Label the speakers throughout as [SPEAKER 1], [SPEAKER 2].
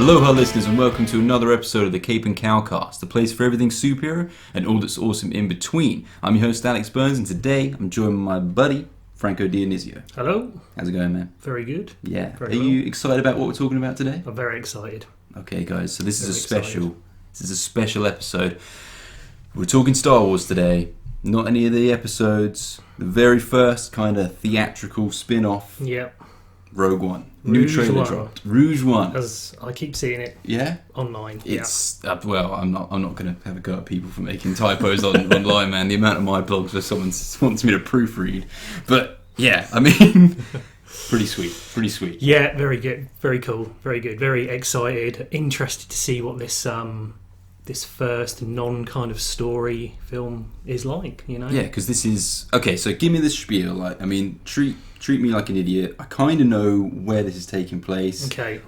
[SPEAKER 1] Aloha listeners and welcome to another episode of the Cape and Cowcast, the place for everything superhero and all that's awesome in between. I'm your host Alex Burns and today I'm joined by my buddy Franco Dionysio.
[SPEAKER 2] Hello.
[SPEAKER 1] How's it going, man?
[SPEAKER 2] Very good.
[SPEAKER 1] Yeah.
[SPEAKER 2] Very
[SPEAKER 1] Are you excited about what we're talking about today?
[SPEAKER 2] I'm very excited.
[SPEAKER 1] Okay guys, so this is a special episode. We're talking Star Wars today. Not any of the episodes. The very first kind of theatrical spin-off.
[SPEAKER 2] Yep.
[SPEAKER 1] Rogue One. New trailer dropped. Rouge One.
[SPEAKER 2] As I keep seeing it.
[SPEAKER 1] Yeah.
[SPEAKER 2] Online.
[SPEAKER 1] It's well, I'm not going to have a go at people for making typos online, man. The amount of my blogs where someone wants me to proofread, but yeah, I mean, pretty sweet.
[SPEAKER 2] Yeah, very good, very cool, very good, very excited, interested to see what this this first non kind of story film is like. You know.
[SPEAKER 1] Yeah, because this is okay. So give me the spiel. Like, I mean, treat me like an idiot. I kind of know where this is taking place.
[SPEAKER 2] Okay.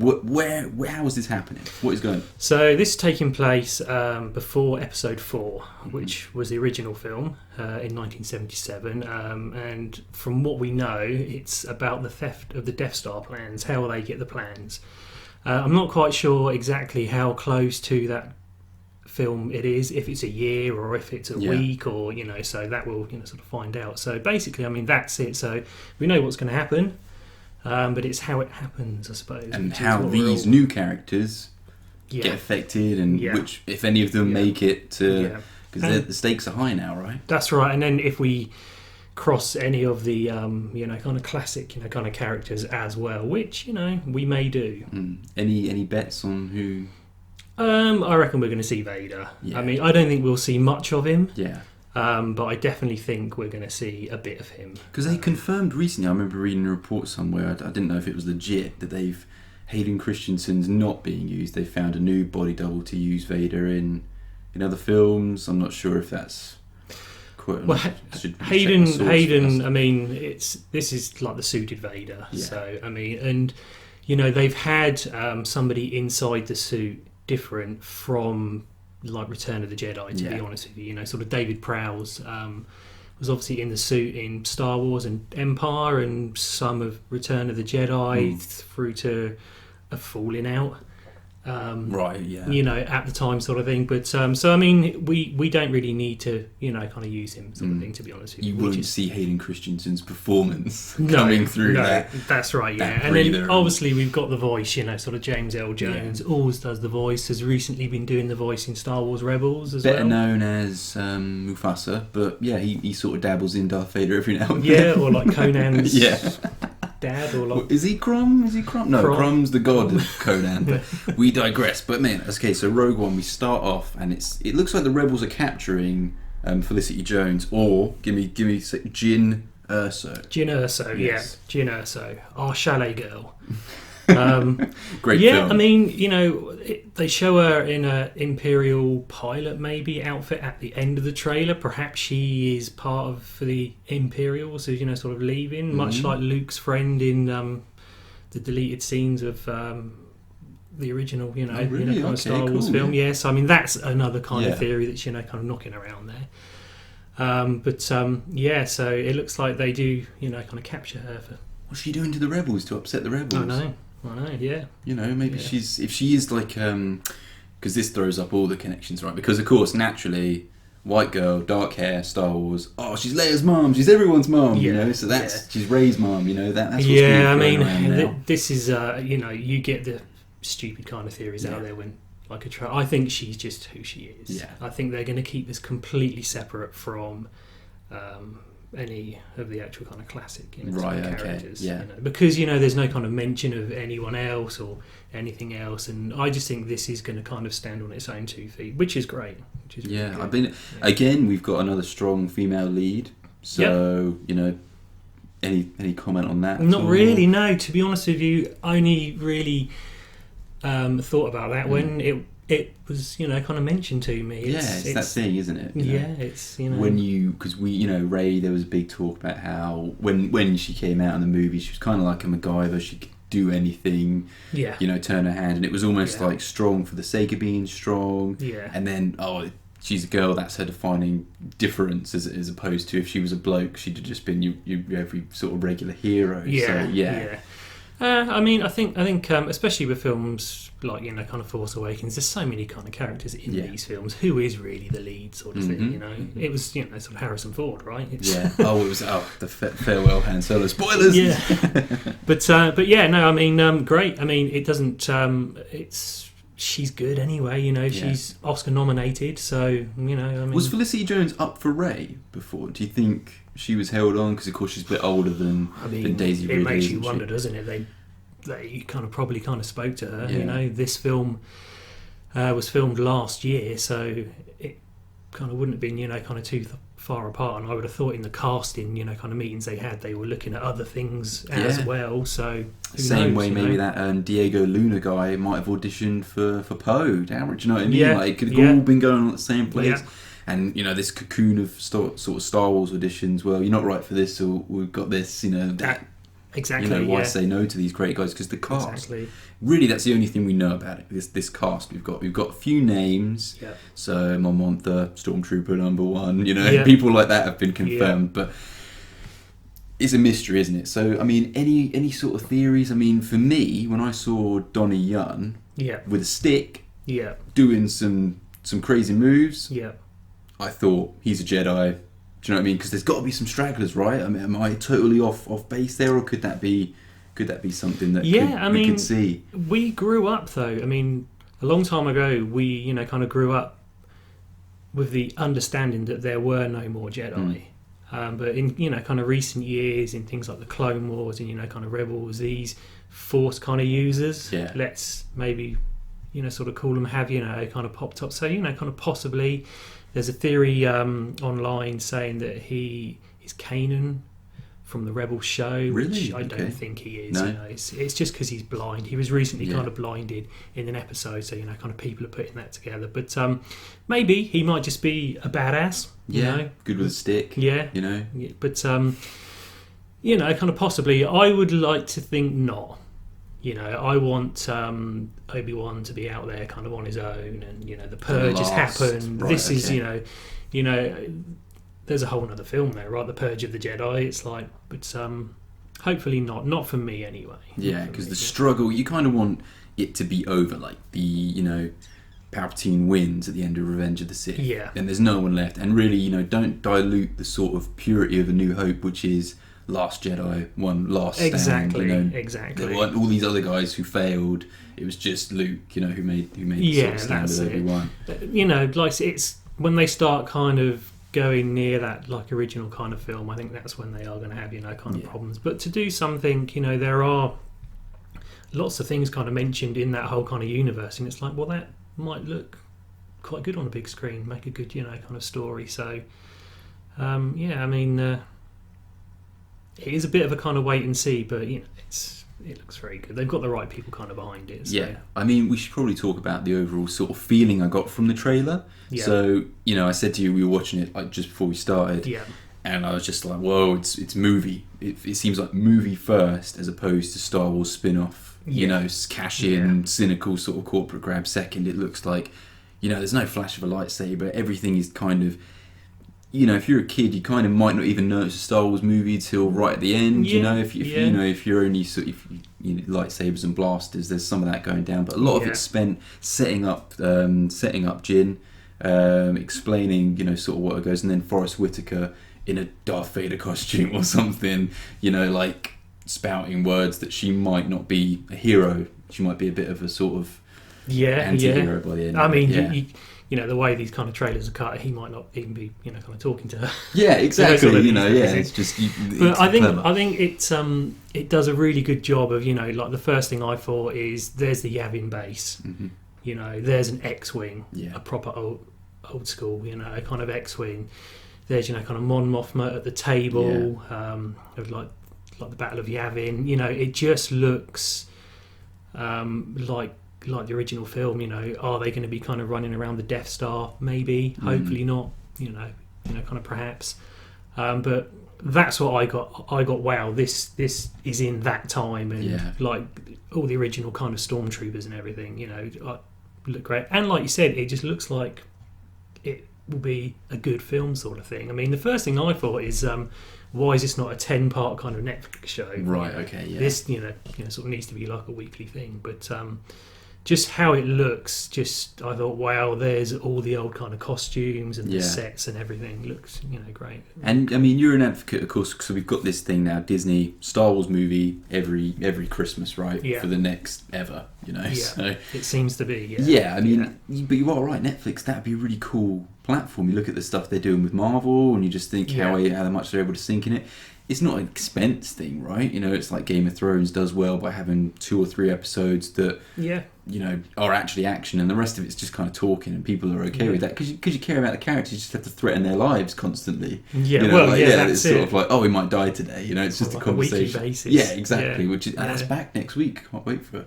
[SPEAKER 1] How is this happening? What is going on?
[SPEAKER 2] So this is taking place before Episode 4, which was the original film in 1977. And from what we know, it's about the theft of the Death Star plans. How will they get the plans? I'm not quite sure exactly how close to that film it is, if it's a year or if it's a week, or so that we'll sort of find out. So basically, I mean, that's it. So we know what's going to happen, but it's how it happens, I suppose,
[SPEAKER 1] and how these new characters get affected, and which, if any of them make it to, because the stakes are high now, right? That's
[SPEAKER 2] right. And then if we cross any of the kind of classic kind of characters as well, which we may do.
[SPEAKER 1] Any bets on who?
[SPEAKER 2] I reckon we're going to see Vader. Yeah. I mean, I don't think we'll see much of him.
[SPEAKER 1] Yeah.
[SPEAKER 2] But I definitely think we're going to see a bit of him.
[SPEAKER 1] Because they confirmed recently, I remember reading a report somewhere, I didn't know if it was legit, that Hayden Christensen's not being used. They found a new body double to use Vader in other films. I'm not sure if that's quite...
[SPEAKER 2] Well, Hayden, I mean, this is like the suited Vader. Yeah. So, I mean, and, they've had somebody inside the suit different from like Return of the Jedi, to be honest with you. Sort of David Prowse was obviously in the suit in Star Wars and Empire and some of Return of the Jedi through to a Falling Out. Right, yeah. At the time, sort of thing. But so I mean, we don't really need to, kind of use him, sort of thing. To be honest with you,
[SPEAKER 1] you won't see Hayden Christensen's performance coming through. No,
[SPEAKER 2] that's right. Yeah, and then obviously we've got the voice. Sort of James L. Jones always does the voice. Has recently been doing the voice in Star Wars Rebels as
[SPEAKER 1] better known as Mufasa, but yeah, he sort of dabbles in Darth Vader every now and then.
[SPEAKER 2] Yeah, or like Conan's. Dad, or like...
[SPEAKER 1] Is he Crom? No, Crom's the god of Conan. But we digress. But man, okay, so Rogue One, we start off, and it looks like the rebels are capturing Felicity Jones, or give me Jyn Erso.
[SPEAKER 2] Jyn Erso, yes. Yeah, Jyn Erso, our chalet girl.
[SPEAKER 1] Great film.
[SPEAKER 2] I mean, they show her in a Imperial pilot maybe outfit at the end of the trailer. Perhaps she is part of the Imperials, so sort of leaving, much like Luke's friend in the deleted scenes of the original, kind of Star Wars film. Yes, I mean that's another kind of theory that's kind of knocking around there. So it looks like they do, kind of capture her for.
[SPEAKER 1] What's she doing to the rebels to upset the rebels?
[SPEAKER 2] I know, yeah.
[SPEAKER 1] Maybe if she is like, because this throws up all the connections, right? Because of course, naturally, white girl, dark hair, Star Wars. Oh, she's Leia's mom. She's everyone's mom. So that's she's Rey's mom. That's what's
[SPEAKER 2] I mean, this is you get the stupid kind of theories out there when like I think she's just who she is. Yeah. I think they're going to keep this completely separate from. Any of the actual kind of classic characters, because there's no kind of mention of anyone else or anything else, and I just think this is going to kind of stand on its own 2 feet, which is great. Really
[SPEAKER 1] again, we've got another strong female lead, so any comment on that?
[SPEAKER 2] Not really, no. To be honest with you, only really thought about that when it was, kind of mentioned to me.
[SPEAKER 1] It's that thing, isn't it?
[SPEAKER 2] It's,
[SPEAKER 1] because Rey, there was a big talk about how when she came out in the movie, she was kind of like a MacGyver. She could do anything, turn her hand, and it was almost like strong for the sake of being strong. Yeah. And then, she's a girl, that's her defining difference, as opposed to if she was a bloke, she'd have just been your every sort of regular hero.
[SPEAKER 2] I think, especially with films like kind of Force Awakens, there's so many kind of characters in these films. Who is really the lead, sort of thing? It was sort of Harrison Ford, right?
[SPEAKER 1] Yeah. It was the farewell Han Solo spoilers.
[SPEAKER 2] Yeah. but yeah, no, great. I mean, it doesn't. She's good anyway. She's Oscar nominated, so
[SPEAKER 1] Was Felicity Jones up for Rey before? Do you think she was held on because, of course, she's a bit older than Daisy Ridley?
[SPEAKER 2] It makes you wonder, doesn't it? They probably spoke to her. This film was filmed last year, so it kind of wouldn't have been kind of too far apart. And I would have thought in the casting kind of meetings they were looking at other things as well. So
[SPEAKER 1] same way maybe that Diego Luna guy might have auditioned for Poe. Damn, do you know what I mean?
[SPEAKER 2] Yeah.
[SPEAKER 1] Like it could have all been going on at the same place. Yeah. And this cocoon of sort of Star Wars auditions. Well, you're not right for this, so we've got this. That
[SPEAKER 2] exactly.
[SPEAKER 1] Why say no to these great guys? Because the cast, really, that's the only thing we know about it. This cast, we've got a few names.
[SPEAKER 2] Yeah.
[SPEAKER 1] So Mon Mothma, Stormtrooper number 1. People like that have been confirmed, but it's a mystery, isn't it? So I mean, any sort of theories? I mean, for me, when I saw Donnie Yen with a stick, doing some crazy moves, I thought he's a Jedi. Do you know what I mean? Because there's got to be some stragglers, right? I mean, am I totally off base there, or could that be something that we could see?
[SPEAKER 2] We grew up though. I mean, a long time ago, we kind of grew up with the understanding that there were no more Jedi. But in kind of recent years, in things like the Clone Wars and kind of Rebels, these Force kind of users, let's maybe sort of call them, have kind of popped up. So kind of possibly. There's a theory online saying that he is Kanan from the Rebel show, which I don't think he is.
[SPEAKER 1] No.
[SPEAKER 2] It's just because he's blind. He was recently kind of blinded in an episode, so kind of people are putting that together. But maybe he might just be a badass.
[SPEAKER 1] Good with a stick.
[SPEAKER 2] But kind of possibly. I would like to think not. I want Obi-Wan to be out there kind of on his own, and the Purge has happened.
[SPEAKER 1] Right,
[SPEAKER 2] this is there's a whole other film there, right? The Purge of the Jedi. It's like, but hopefully not for me anyway.
[SPEAKER 1] Yeah, because the struggle, you kind of want it to be over, like the Palpatine wins at the end of Revenge of the Sith.
[SPEAKER 2] Yeah,
[SPEAKER 1] and there's no one left, and really don't dilute the sort of purity of A New Hope, which is Last Jedi, one last stand.
[SPEAKER 2] Exactly.
[SPEAKER 1] There weren't all these other guys who failed. It was just Luke, who made sort of stand with Obi-Wan.
[SPEAKER 2] Like it's when they start kind of going near that like original kind of film, I think that's when they are going to have kind of problems. But to do something, there are lots of things kind of mentioned in that whole kind of universe, and it's like, well, that might look quite good on a big screen, make a good kind of story. So it is a bit of a kind of wait and see, but it looks very good. They've got the right people kind of behind it. So.
[SPEAKER 1] Yeah, I mean, we should probably talk about the overall sort of feeling I got from the trailer. Yeah. So I said to you, we were watching it like just before we started, and I was just like, whoa, it's movie. It seems like movie first as opposed to Star Wars spin-off. Cash in, cynical sort of corporate grab second. It looks like there's no flash of a lightsaber. Everything is kind of. If you're a kid, you kind of might not even notice a Star Wars movie until right at the end. If you're only sort of lightsabers and blasters, there's some of that going down. But a lot of it's spent setting up Jyn, explaining sort of what it goes, and then Forrest Whitaker in a Darth Vader costume or something. Like spouting words that she might not be a hero. She might be a bit of a sort of anti-hero by the end.
[SPEAKER 2] I mean. The way these kind of trailers are cut, he might not even be, kind of talking to her.
[SPEAKER 1] Yeah, exactly. It's just.
[SPEAKER 2] But I think it does a really good job of, like the first thing I thought is there's the Yavin base, there's an X-wing, a proper old school, kind of X-wing. There's kind of Mon Mothma at the table, of like the Battle of Yavin. It just looks like the original film. Are they going to be kind of running around the Death Star? Maybe, hopefully not. Kind of perhaps. But that's what I got. Wow, this is in that time, and like all the original kind of stormtroopers and everything. Look great, and like you said, it just looks like will be a good film sort of thing. I mean, the first thing I thought is, why is this not a 10-part kind of Netflix show?
[SPEAKER 1] Right. Okay. Yeah.
[SPEAKER 2] This, sort of needs to be like a weekly thing. But just how it looks, I thought, wow, there's all the old kind of costumes and the sets and everything looks, great.
[SPEAKER 1] And I mean, you're an advocate, of course, so we've got this thing now, Disney Star Wars movie every Christmas, right?
[SPEAKER 2] Yeah.
[SPEAKER 1] For the next ever,
[SPEAKER 2] Yeah.
[SPEAKER 1] So,
[SPEAKER 2] it seems to be.
[SPEAKER 1] Yeah. I mean, but you are right. Netflix, that'd be a really cool platform. You look at the stuff they're doing with Marvel, and you just think how much they're able to sink in it. It's not an expense thing, right? It's like Game of Thrones does well by having 2 or 3 episodes that are actually action, and the rest of it's just kind of talking, and people are okay with that because you care about the characters. You just have to threaten their lives constantly.
[SPEAKER 2] That's
[SPEAKER 1] it's sort of like, oh, we might die today. It's just
[SPEAKER 2] like
[SPEAKER 1] a conversation.
[SPEAKER 2] A weekly basis.
[SPEAKER 1] Yeah, exactly. Which is that's back next week. Can't wait for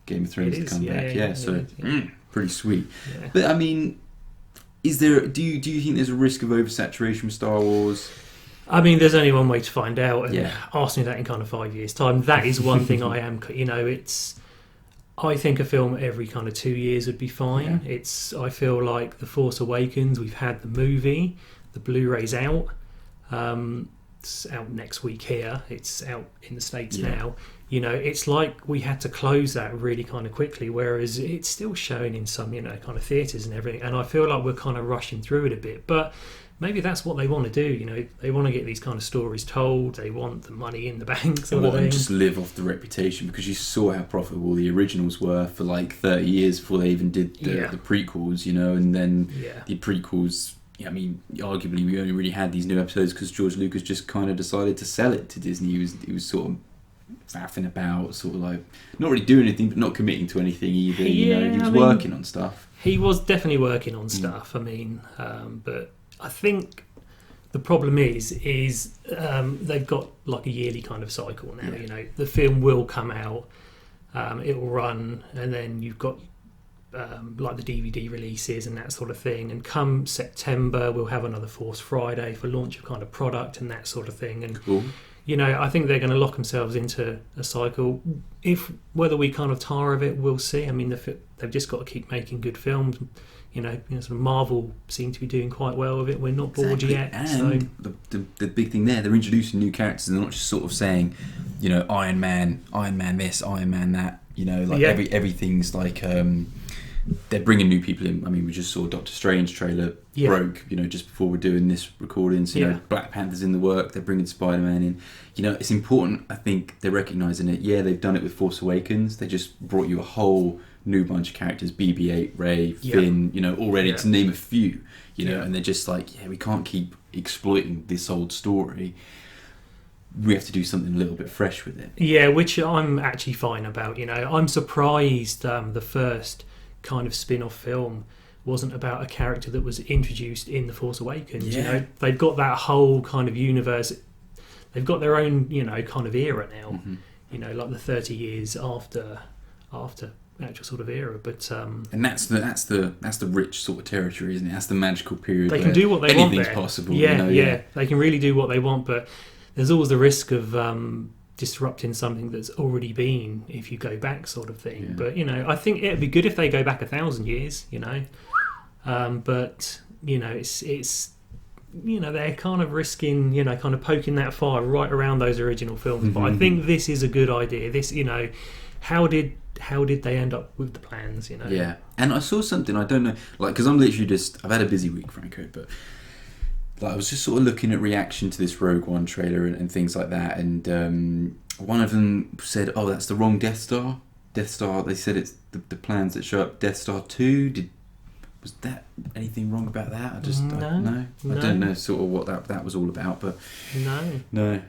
[SPEAKER 1] Game of Thrones to come back. Pretty sweet. Yeah. But I mean, is there? Do you think there's a risk of oversaturation with Star Wars?
[SPEAKER 2] I mean, there's only one way to find out, and ask me that in kind of 5 years' time. That is one thing I am, I think a film every kind of 2 years would be fine. Yeah. I feel like The Force Awakens, we've had the movie, the Blu-ray's out. It's out next week here. It's out in the States now. It's like we had to close that really kind of quickly, whereas it's still showing in some, kind of theatres and everything. And I feel like we're kind of rushing through it a bit, but maybe that's what they want to do. They want to get these kind of stories told. They want the money in the bank sort of thing.
[SPEAKER 1] And just live off the reputation, because you saw how profitable the originals were for like 30 years before they even did the prequels, and then the prequels, I mean, arguably we only really had these new episodes because George Lucas just kind of decided to sell it to Disney. He was sort of faffing about, sort of like not really doing anything but not committing to anything either. He was working on stuff.
[SPEAKER 2] He was definitely working on stuff. I mean, but I think the problem is they've got like a yearly kind of cycle now. The film will come out, it will run, and then you've got like the DVD releases and that sort of thing. And come September, we'll have another Force Friday for launch of kind of product and that sort of thing. And
[SPEAKER 1] cool.
[SPEAKER 2] I think they're going to lock themselves into a cycle. Whether we kind of tire of it, we'll see. I mean, they've just got to keep making good films. Sort of Marvel seem to be doing quite well with it. We're not bored yet.
[SPEAKER 1] And the big thing there, they're introducing new characters, and they're not just sort of saying, Iron Man this, Iron Man that. Everything's like they're bringing new people in. I mean, we just saw Doctor Strange trailer broke, just before we're doing this recording. So Black Panther's in the work. They're bringing Spider-Man in. It's important. I think they're recognising it. Yeah, they've done it with Force Awakens. They just brought you a whole new bunch of characters, BB-8, Rey, Finn, already to name a few, and they're just like, we can't keep exploiting this old story. We have to do something a little bit fresh with it. Yeah,
[SPEAKER 2] which I'm actually fine about. I'm surprised the first kind of spin-off film wasn't about a character that was introduced in The Force Awakens. They've got that whole kind of universe. They've got their own, kind of era now. Mm-hmm. Like the 30 years after actual sort of era, but
[SPEAKER 1] and that's the rich sort of territory, isn't it? That's the magical period.
[SPEAKER 2] They can do what they want.
[SPEAKER 1] Anything's possible.
[SPEAKER 2] They can really do what they want, but there's always the risk of disrupting something that's already been, if you go back, sort of thing. But I think it'd be good if they go back 1,000 years. But it's they're kind of risking, kind of poking that fire right around those original films. Mm-hmm. But I think this is a good idea. This, how did they end up with the plans,
[SPEAKER 1] Yeah, and I saw something, I don't know, like, because I'm literally I've had a busy week, Franco, but like I was just sort of looking at reaction to this Rogue One trailer and things like that, and one of them said, oh, that's the wrong Death Star. They said it's the plans that show up Death Star 2. Was that anything wrong about that? I don't know sort of what that was all about, but no.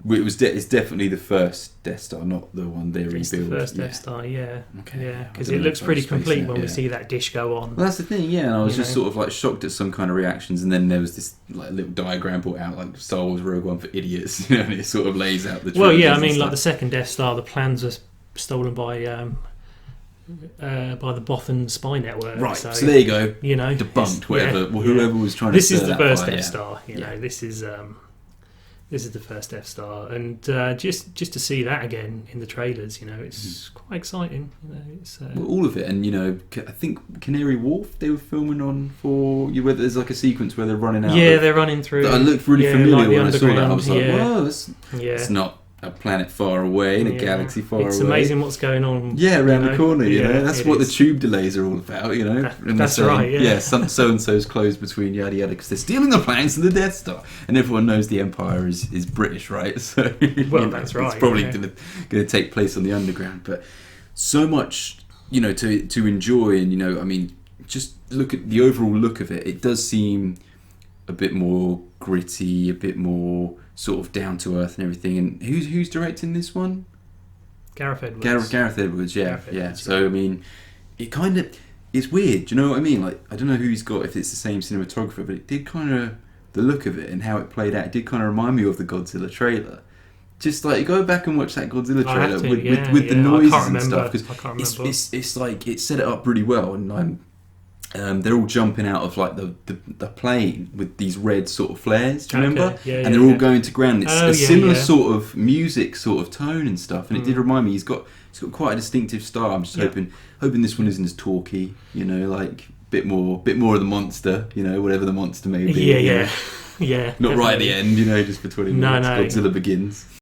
[SPEAKER 1] It's definitely the first Death Star, not the one they rebuilt. It's the
[SPEAKER 2] first Death Star, yeah. Okay. Yeah, because it looks pretty complete when we see that dish go on.
[SPEAKER 1] Well, that's the thing, and I was just sort of like shocked at some kind of reactions, and then there was this like little diagram brought out, like Star Wars Rogue One for idiots, and it sort of lays out the.
[SPEAKER 2] Well, I mean, like the second Death Star, the plans were stolen by the Bothan spy network.
[SPEAKER 1] Right, so there you go. Debunked, whoever was trying to.
[SPEAKER 2] This is the first Death Star. This This is the first Death Star, and just to see that again in the trailers, it's quite exciting. It's
[SPEAKER 1] well, all of it, and I think Canary Wharf they were filming on for you. Where there's like a sequence where they're running out.
[SPEAKER 2] Yeah, they're running through.
[SPEAKER 1] I looked really familiar
[SPEAKER 2] like
[SPEAKER 1] when I saw that. I was like, whoa, it's not a planet far away in a galaxy far away.
[SPEAKER 2] It's amazing what's going on.
[SPEAKER 1] Yeah, around the corner. That's what the tube delays are all about.
[SPEAKER 2] That's right. Yeah,
[SPEAKER 1] so and so's closed between yada yada because they're stealing the plans to the Death Star, and everyone knows the Empire is British, right? So
[SPEAKER 2] that's right.
[SPEAKER 1] It's probably going to take place on the Underground, but so much to enjoy, and just look at the overall look of it. It does seem a bit more gritty, a bit more sort of down to earth and everything. And who's directing this one?
[SPEAKER 2] Gareth Edwards.
[SPEAKER 1] Gareth Edwards, yeah. So it kind of, it's weird. Do you know what I mean? Like, I don't know who he's got, if it's the same cinematographer, but it did kind of, the look of it and how it played out, it did kind of remind me of the Godzilla trailer. Just like go back and watch that Godzilla trailer with the noises and stuff, because it's like it set it up really well, and they're all jumping out of like the plane with these red sort of flares. Do you remember? And they're all going to ground. It's a similar sort of music, sort of tone and stuff. And it did remind me. He's got quite a distinctive style. I'm just hoping this one isn't as talky. Like bit more of the monster. Whatever the monster may be.
[SPEAKER 2] Yeah.
[SPEAKER 1] Not right at the end. Just between Godzilla Begins.